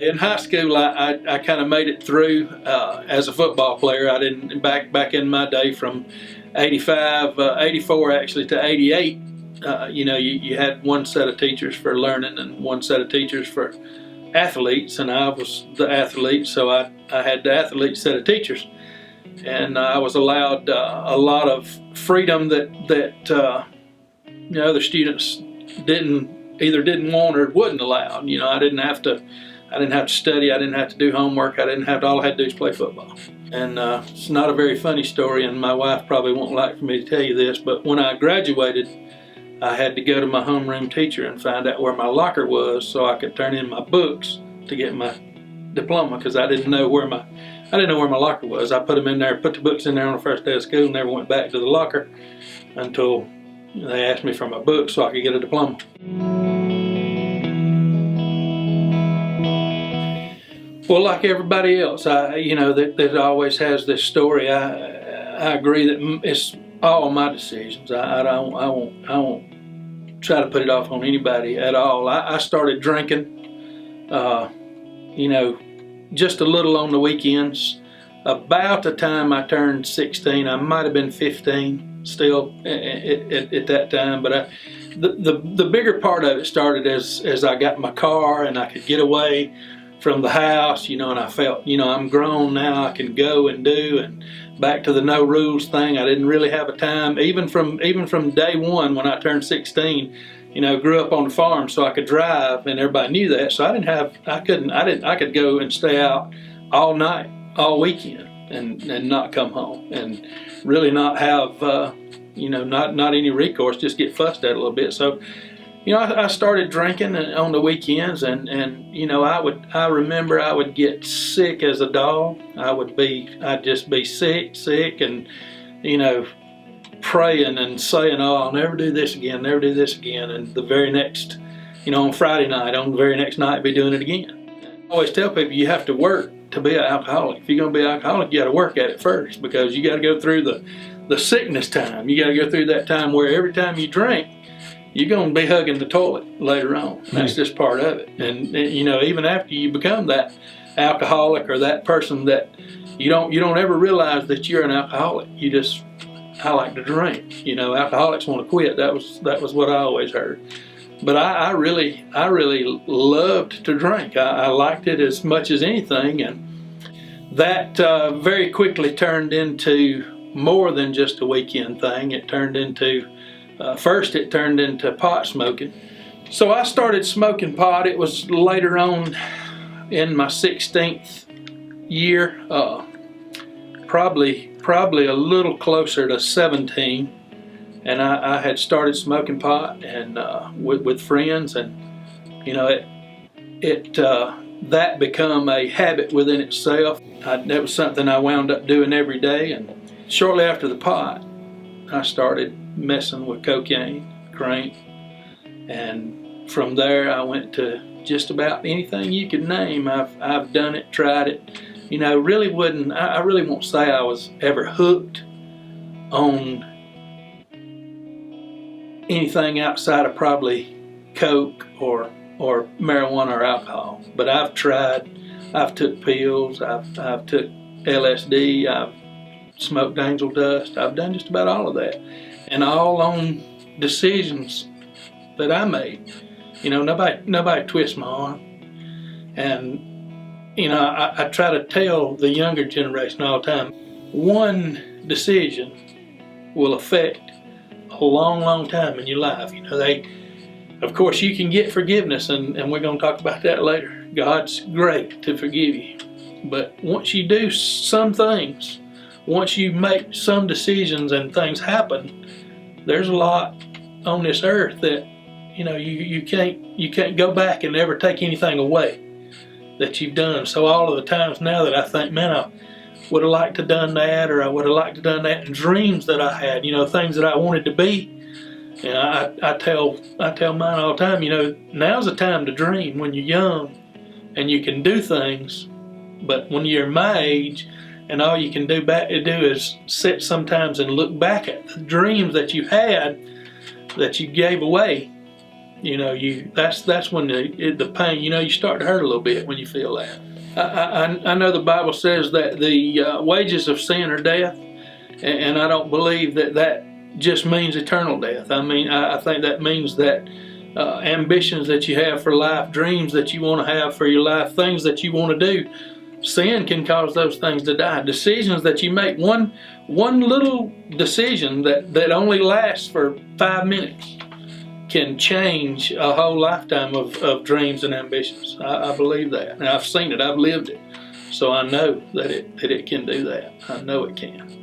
In high school, I kind of made it through as a football player. I didn't back in my day from 85, 84 actually to 88. You had one set of teachers for learning and one set of teachers for athletes, and I was the athlete, so I had the athlete set of teachers, and I was allowed a lot of freedom that other students didn't want or wouldn't allow. I didn't have to study. I didn't have to do homework. All I had to do is play football. And it's not a very funny story, and my wife probably won't like for me to tell you this, but when I graduated, I had to go to my homeroom teacher and find out where my locker was so I could turn in my books to get my diploma, because I didn't know where my locker was. I put the books in there on the first day of school, and never went back to the locker until they asked me for my books so I could get a diploma. Well, like everybody else, that always has this story. I agree that it's all my decisions. I won't try to put it off on anybody at all. I started drinking, just a little on the weekends. About the time I turned 16, I might have been 15 still at that time, but the bigger part of it started as I got my car and I could get away from the house, and I felt, I'm grown now, I can go and do, and back to the no rules thing. I didn't really have a time, even from day one when I turned 16, grew up on the farm so I could drive, and everybody knew that, so I could go and stay out all night, all weekend, and not come home, and really not have, not any recourse, just get fussed at a little bit. So, I started drinking on the weekends, and I remember I would get sick as a dog. I'd just be sick, and praying and saying, "Oh, I'll never do this again, never do this again." And the very next, on Friday night, on the very next night, be doing it again. I always tell people you have to work to be an alcoholic. If you're going to be an alcoholic, you got to work at it first, because you got to go through the sickness time. You got to go through that time where every time you drink, you're going to be hugging the toilet later on. That's just part of it. And even after you become that alcoholic or that person that you don't ever realize that you're an alcoholic. I like to drink. Alcoholics want to quit. That was what I always heard. But I really loved to drink. I liked it as much as anything, and that very quickly turned into more than just a weekend thing. It turned into first it turned into pot smoking. So I started smoking pot. It was later on in my 16th year, probably a little closer to 17, and I had started smoking pot and with friends, and that become a habit within itself. That was something I wound up doing every day, and shortly after the pot, I started messing with cocaine, crank, and from there I went to just about anything you could name. I've done it, tried it. I really won't say I was ever hooked on anything outside of probably coke or marijuana or alcohol. But I've tried. I've took pills. I've took LSD. I've smoked angel dust. I've done just about all of that, and all on decisions that I made. Nobody twists my arm, and I try to tell the younger generation all the time, one decision will affect a long time in your life. Of course, you can get forgiveness, and we're going to talk about that later. God's great to forgive you, but once you do some things, once you make some decisions and things happen, there's a lot on this earth that you can't go back and ever take anything away that you've done. So all of the times now that I think, man, I would have liked to done that, or I would have liked to done that, and dreams that I had, things that I wanted to be. I tell mine all the time, now's the time to dream when you're young and you can do things. But when you're my age and all you can do is sit sometimes and look back at the dreams that you had that you gave away, You know, that's when the pain. You know, you start to hurt a little bit when you feel that. I know the Bible says that the wages of sin are death, and I don't believe that just means eternal death. I mean, I think that means that ambitions that you have for life, dreams that you want to have for your life, things that you want to do, sin can cause those things to die. Decisions that you make, one little decision that only lasts for 5 minutes can change a whole lifetime of dreams and ambitions. I believe that, and I've seen it. I've lived it, so I know that it can do that. I know it can.